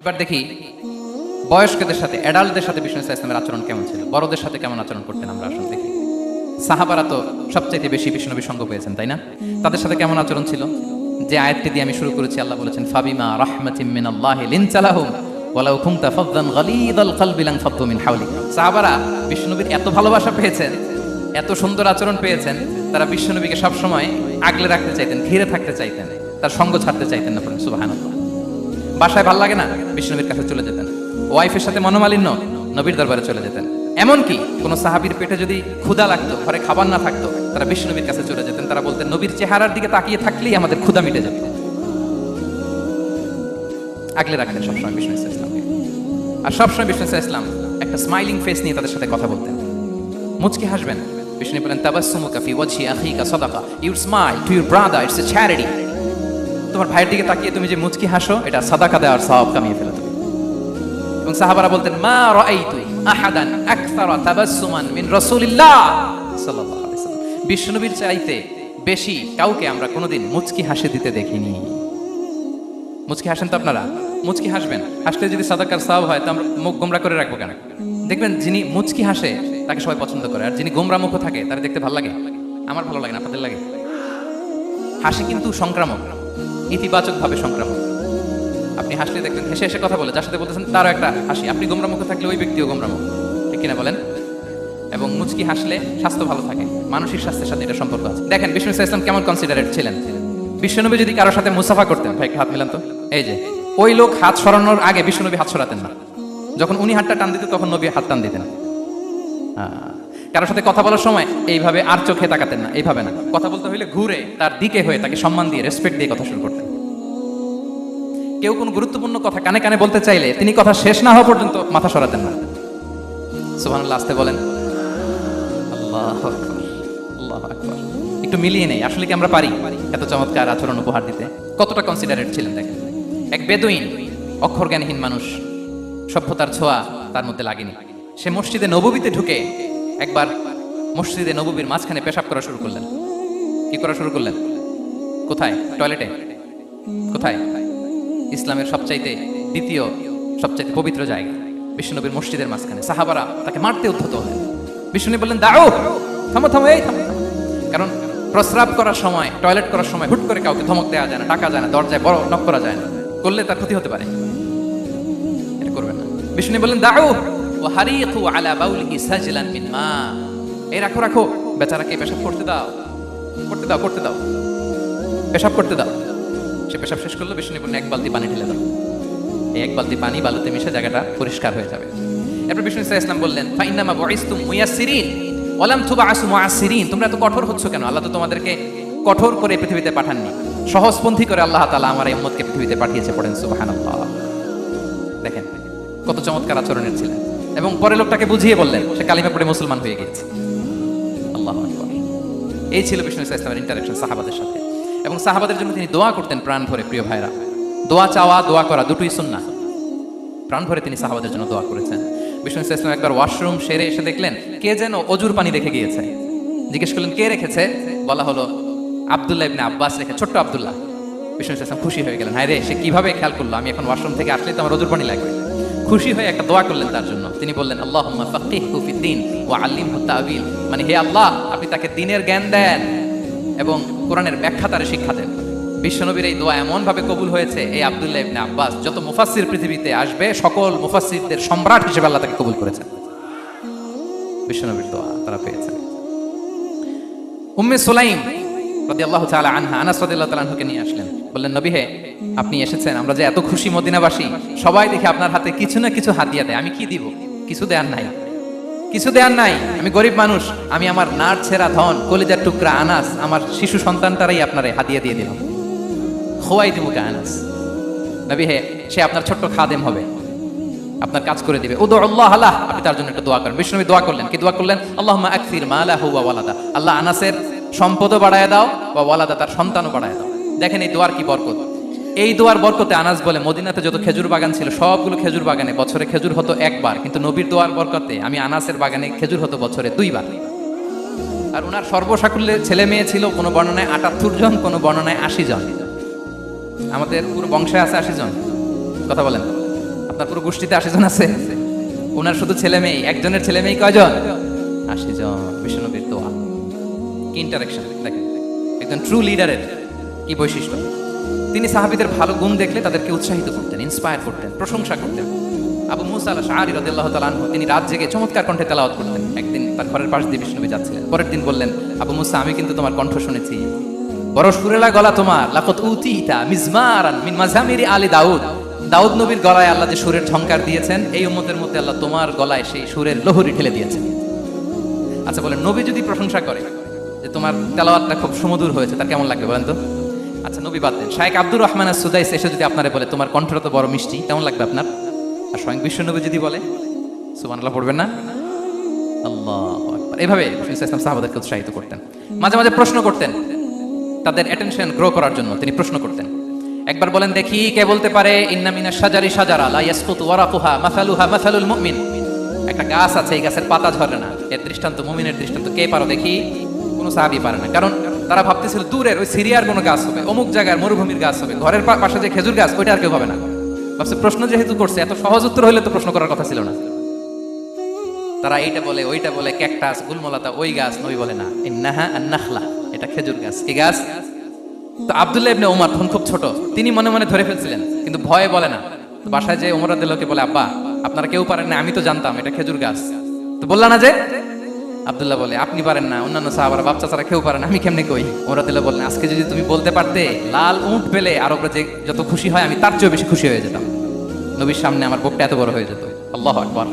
এবার দেখি বয়স্কদের সাথে অ্যাডাল্টদের সাথে বিষ্ণু ইসলামের আচরণ কেমন ছিল, বড়দের সাথে কেমন আচরণ করতেন আমরা আসলে দেখি। সাহাবারা তো সবচাইতে বেশি বিষ্ণুনবীর সঙ্গ পেয়েছেন, তাই না? তাদের সাথে কেমন আচরণ ছিল? যে আয়াতটি দিয়ে আমি শুরু করেছি, আল্লাহ বলেছেন ফাবিমা রাহমাতিম মিনাল্লাহি লিনতা লাহুম ওয়ালাউ কুনতা ফাযযান গালিযাল কলবি লানফাদ্দু মিন হাওলিক। সাহাবারা বিষ্ণুনবীর এত ভালোবাসা পেয়েছেন, এত সুন্দর আচরণ পেয়েছেন, তারা বিষ্ণুনবীকে সব সময় আগলে রাখতে চাইতেন, ঘিরে থাকতে চাইতেন, তার সঙ্গ ছাড়তে চাইতেন না। সুবহানাল্লাহ। বাসায় ভাল লাগে না, বিষ্ণুনবীর কাছে চলে যেতেন। ওয়াইফের সাথে মনোমালিন্য, নবীর দরবারে চলে যেতেন। এমনকি কোন সাহাবীর পেটে যদি ক্ষুধা লাগতো, ঘরে খাবার না থাকতো, তারা বিষ্ণুনবীর কাছে চলে যেতেন। তারা বলতেন নবীর চেহারার দিকে তাকিয়ে থাকলেই আমাদের ক্ষুধা মিটে যেত। আগলে রাখতেন সবসময় বিষ্ণু ইসলামকে। আর সবসময় বিষ্ণু ইসলাম একটা স্মাইলিং ফেস নিয়ে তাদের সাথে কথা বলতেন, মুচকি হাসবেন। বিষ্ণু বলেন তাবাসসুমুকা ফি ওয়াজহি আখিকা সাদাকা, you smile to your brother, it's a charity. তোমার ভাইয়ের দিকে তাকিয়ে তুমি যে মুচকি হাসো, এটা সাদাকা দেওয়ার সওয়াব কামিয়ে ফেলো তুমি। এবং সাহাবারা বলতেন মা রাআইতু আহাদান আকসারা তাবাসসুমান মিন রাসূলিল্লাহ সাল্লাল্লাহু আলাইহি ওয়াসাল্লাম। বিষ্ণুনবীর চাইতে বেশি কাউকে আমরা কোনোদিন মুচকি হাসি দিতে দেখিনি। মুচকি হাসেন তো আপনারা? মুচকি হাসবেন, হাসলে যদি সাদাকার সওয়াব হয়, তো আমরা মুখ গোমরা করে রাখবো কেন? দেখবেন যিনি মুচকি হাসে তাকে সবাই পছন্দ করে, আর যিনি গোমরা মুখ থাকে তার দেখতে ভালো লাগে। আমার ভালো লাগে না, আপনাদের লাগে? হাসি কিন্তু সংক্রামক, ইতিবাচক ভাবে সংক্রামক। আপনি হাসলে দেখবেন হেসে হেসে কথা বলে, যার সাথে বলতেছেন তারও একটা হাসি। আপনি গোমরা মুখে থাকলে ওই ব্যক্তিও গোমরা মুখ, ঠিক কিনা বলেন? এবং মুচকি হাসলে স্বাস্থ্য ভালো থাকে, মানসিক স্বাস্থ্যের সাথে এটা সম্পর্ক আছে। দেখেন বিষ্ণু ইসলাম কেমন কনসিডারেট ছিলেন। বিশ্বনবী যদি কারোর সাথে মুসাফা করতেন, ভাই হাত মিলান তো, এই যে ওই লোক হাত সরানোর আগে বিশ্বনবী হাত সরাতেন না। যখন উনি হাতটা টান দিতেন তখন নবী হাত টান দিতেন। কারোর সাথে কথা বলার সময় এইভাবে আর চোখে তাকাতেন না, এইভাবে না। কথা বলতে হইলে ঘুরে তার দিকে হয়ে তাকে সম্মান দিয়ে, রেসপেক্ট দিয়ে কথা শুরু করতেন। কেউ কোনো গুরুত্বপূর্ণ কথা কানে কানে বলতে চাইলে তিনি কথা শেষ না হওয়া পর্যন্ত মাথা সরাতেন না। সুবহানাল্লাহ, আসতে বলেন আল্লাহু আকবার, আল্লাহু আকবার। একটু মিলিয়ে নেই, আসলে কি আমরা পারি এত চমৎকার আচরণ উপহার দিতে? কতটা কনসিডারেট ছিলেন দেখেন। এক বেদুইন, অক্ষর জ্ঞানহীন মানুষ, সভ্যতার ছোঁয়া তার মধ্যে লাগেনি। সে মসজিদে নববীতে ঢুকে একবার মসজিদে নববীর মাঝখানে পেশাব করা শুরু করলেন। কি করা শুরু করলেন? কোথায়? টয়লেটে? কোথায়? ইসলামের সবচাইতে দ্বিতীয় সবচাইতে পবিত্র জায়গা বিশ্বনবীর মসজিদের মাঝখানে। সাহাবারা তাকে মারতে উদ্ধত হলেন। বিষ্ণু বললেন দাও, থামো থামো, এই থামো। কারণ প্রস্রাব করার সময়, টয়লেট করার সময় হুট করে কাউকে ধমক দেওয়া যায় না, ডাকা যায় না, দরজায় বড় নক করা যায় না, করলে তার ক্ষতি হতে পারে, এটা করবেন না। বিষ্ণু বললেন দাও ওয়া হারিকু আলা বাউলিহি সাজলান মিন মা, এই রাখো রাখো, বেচারাকে পেশাব করতে দাও, করতে দাও, করতে দাও, পেশাব করতে দাও। সে পেশাব শেষ করলো। বিষ্ণু বললেন এক বালতি পানি ঢেলে দাও। এই এক বালতি পানি বালুতে মিশে জায়গাটা পরিষ্কার হয়ে যাবে। এরপর বিষ্ণু ইসলাম বললেন ফাইন্নামা বুইসতুম মুয়াসসিরিন ওয়ালাম তুবআসু মুআসসিরিন, তোমরা এত কঠোর হচ্ছ কেন? আল্লাহ তো তোমাদেরকে কঠোর করে পৃথিবীতে পাঠাননি, সহজপন্থী করে আল্লাহ তাআলা আমার এই উম্মতকে পৃথিবীতে পাঠিয়েছে। পড়েন সুবহানাল্লাহ। দেখেন কত চমৎকার আচরণের ছিলেন। এবং পরে লোকটাকে বুঝিয়ে বললেন, সে কালিমা পড়ে মুসলমান হয়ে গিয়েছে। আল্লাহু আকবার। এই ছিল বিষ্ণু ইসলামের ইন্টারেকশন সাহাবাদের সাথে। এবং সাহাবাদের জন্য তিনি দোয়া করতেন প্রাণ ভরে। প্রিয় ভাইরা, দোয়া চাওয়া, দোয়া করা দুটোই সুন্নাহ। প্রাণ ভরে তিনি সাহাবাদের জন্য দোয়া করেছেন। বিষ্ণু ইসলাম একবার ওয়াশরুম সেরে এসে দেখলেন কে যেন অজুর পানি রেখে গিয়েছে। জিজ্ঞেস করলেন কে রেখেছে? বলা হলো আব্দুল্লাহ ইবনে আব্বাস রেখে, ছোট্ট আব্দুল্লাহ। বিষ্ণু ইসলাম খুশি হয়ে গেলেন, হায় রে, সে কিভাবে খেয়াল করলো আমি এখন ওয়াশরুম থেকে আসলে তো আমার অজুর পানি লাগবে। খুশি হয়ে একটা দোয়া করলেন তার জন্য। তিনি বললেন আল্লাহুম্মা ফাক্কিহহু ফিদ্দীন ওয়া আল্লিমহু তা'ওয়িল, মানে হে আল্লাহ, আপনি তাকে দ্বীনের জ্ঞান দেন এবং কোরআনের ব্যাখ্যা তার শিক্ষা দেন। বিশ্বনবীর এই দোয়া এমন ভাবে কবুল হয়েছে, এই আব্দুল্লাহ ইবনে আব্বাস যত মুফাসসির পৃথিবীতে আসবে সকল মুফাসসিরদের সম্রাট হিসেবে আল্লাহ তাকে কবুল করেছেন। বিশ্বনবীর দোয়া তারা পেয়েছেন। উম্মে সুলাইম রাদিয়াল্লাহু তাআলা আনহা আনাস রাদিয়াল্লাহু তাআলা আনহুকে নিয়ে আসলেন। বললেন নবী হে, আপনি এসেছেন, আমরা যে এত খুশি মদিনাবাসী, সবাই দেখে আপনার হাতে কিছু না কিছু হাদিয়া দেয়। আমি কি দিব? কিছু দেয়ার নাই, কিছু দেয়ার নাই। আমি গরিব মানুষ, আমি আমার নার ছেঁড়া ধন, কলিজার টুকরা আনাস, আমার শিশু সন্তানটারাই আপনারে হাদিয়া দিয়ে দিলাম। খোয়াই দিমুকা আনাস। নবী হে, সে আপনার ছোট্ট খাদেম হবে, আপনার কাজ করে দিবে। উদু আল্লাহ আলাহ, আপনি তার জন্য একটা দোয়া করেন। বিষ্ণু নবী দোয়া করলেন। কি দোয়া করলেন? আল্লাহুম্মা আকসির মালাহু ওয়া ওয়ালাদা, আল্লাহ আনাসের সম্পদও বাড়ায় দাও, ওয়া ওয়ালাদা, তার সন্তানও বাড়ায় দাও। দেখেন এই দোয়ার কি বরকত। এই দোয়ার বরকতে আনাস বলে মদিনাতে যত খেজুর বাগান ছিল সবগুলো খেজুর বাগানে বছরে খেজুর হতো একবার, কিন্তু নবীর দোয়ার বরকতে আমি আনাসের বাগানে খেজুর হতো বছরে 2 বার। আর ওনার সর্বসাকুল্যে ছেলে মেয়ে ছিল, কোনো বর্ণনায় 78 জন, কোনো বর্ণনায় 80 জন। আমাদের পুরো বংশে আছে 80 জন। কথা বলেন আপনার পুরো গোষ্ঠীতে 80 জন আছে, ওনার শুধু ছেলে মেয়ে, একজনের ছেলে মেয়ে কয়জন? 80 জন। বিশ্বনবীর দোয়া, কি ইন্টারেকশন দেখেন। একজন ট্রু লিডারের কি বৈশিষ্ট্য, তিনি সাহাবীদের ভালো গুণ দেখলে তাদেরকে উৎসাহিত করতেন, ইন্সপায়ার করতেন, প্রশংসা করতেন। আবু মুসা আল-আশআরী রাদিয়াল্লাহু তাআলা আনহু, তিনি রাত জেগে চমৎকার কণ্ঠে তেলাওয়াত করতেন। একদিন তার ঘরের পাশ দিয়ে বিষ্ণুনবী যাচ্ছিলেন, পরের দিন বললেন, আবু মুসা, আমি কিন্তু তোমার কণ্ঠ শুনেছি, বড় সুরেলা গলা তোমার। লাকাত উতিতা মিজমারান মিন মাজামিরি আলি দাউদ, দাউদ নবীর গলায় আল্লাহ যে সুরের ঝংকার দিয়েছেন, এই উম্মতের মধ্যে আল্লাহ তোমার গলায় সেই সুরের লহরী ঢেলে দিয়েছেন। আচ্ছা বলেন, নবী যদি প্রশংসা করে যে তোমার তেলাওয়াতটা খুব সুমধুর হয়েছে, তার কেমন লাগবে বলেন তো? আচ্ছা নবী বাদ দেন, শায়েখ আব্দুর রহমান আস-সুদাইস এসে যদি আপনারে বলে তোমার কণ্ঠটা তো বড় মিষ্টি, কেমন লাগবে আপনার? আর স্বয়ং বিশ্বনবী যদি বলে, সুবহানাল্লাহ পড়বেন না? আল্লাহু আকবার। এভাবে রাসূল সাল্লাল্লাহু সাহাবাদেরকে উৎসাহিত করতেন। মাঝে মাঝে প্রশ্ন করতেন, তাদের অ্যাটেনশন গ্রো করার জন্য তিনি প্রশ্ন করতেন। একবার বলেন দেখি, কে বলতে পারে ইন্না মিনাশ শাজারি শাজারা লা ইয়াসকুতু ওয়ারাকুহা মাসালুহা মাসালুল মুমিন। একটা গাছ আছে, এই গাছের পাতা ঝরে না, এর দৃষ্টান্ত মুমিনের দৃষ্টান্ত। কে পারো দেখি? কোনো সাহাবী পারে না, কারণ তারা ভাবতেছিল দূরের ওই সিরিয়ার কোনো গাছ হবে, অমুক জায়গার মরুভূমির গাছ হবে, ঘরের পাশে যে খেজুর গাছ ওইটা আর কেউ হবে না। ভাবছে প্রশ্ন যেহেতু করছে, এত সহজ উত্তর হইলে তো প্রশ্ন করার কথা ছিল না। তারা এইটা বলে ওইটা বলে, ক্যাকটাস, গুলমলতা, ওই গাছ। নবী বলে না, ইন্নাহা আন-নাখলা, এটা খেজুর গাছ। কি গাছ? তো আব্দুল্লাহ ইবনে ওমর তখন খুব ছোট, তিনি মনে মনে ধরে ফেলছিলেন, কিন্তু ভয়ে বলে না। তো বাসায় যে ওমর রাদিয়াল্লাহু বলে, আব্বা আপনারা কেউ পারেন না, আমি তো জানতাম এটা খেজুর গাছ, তো বললা না যে? আব্দুল্লাহ বলে, আপনি পারেন না, অন্যান্য সাহাবারা বাচ্চা ছাড়া কেউ পারে না, আমি কেমনে কই? ওমর রাদিয়াল্লাহু বললেন, আজকে যদি তুমি বলতে পারতে, লাল উট পেলে আরবরা যে যত খুশি হয়, আমি তার চেয়েও বেশি খুশি হয়ে যেতাম। নবীর সামনে আমার বুকটা এত বড় হয়ে যেত। আল্লাহু আকবার।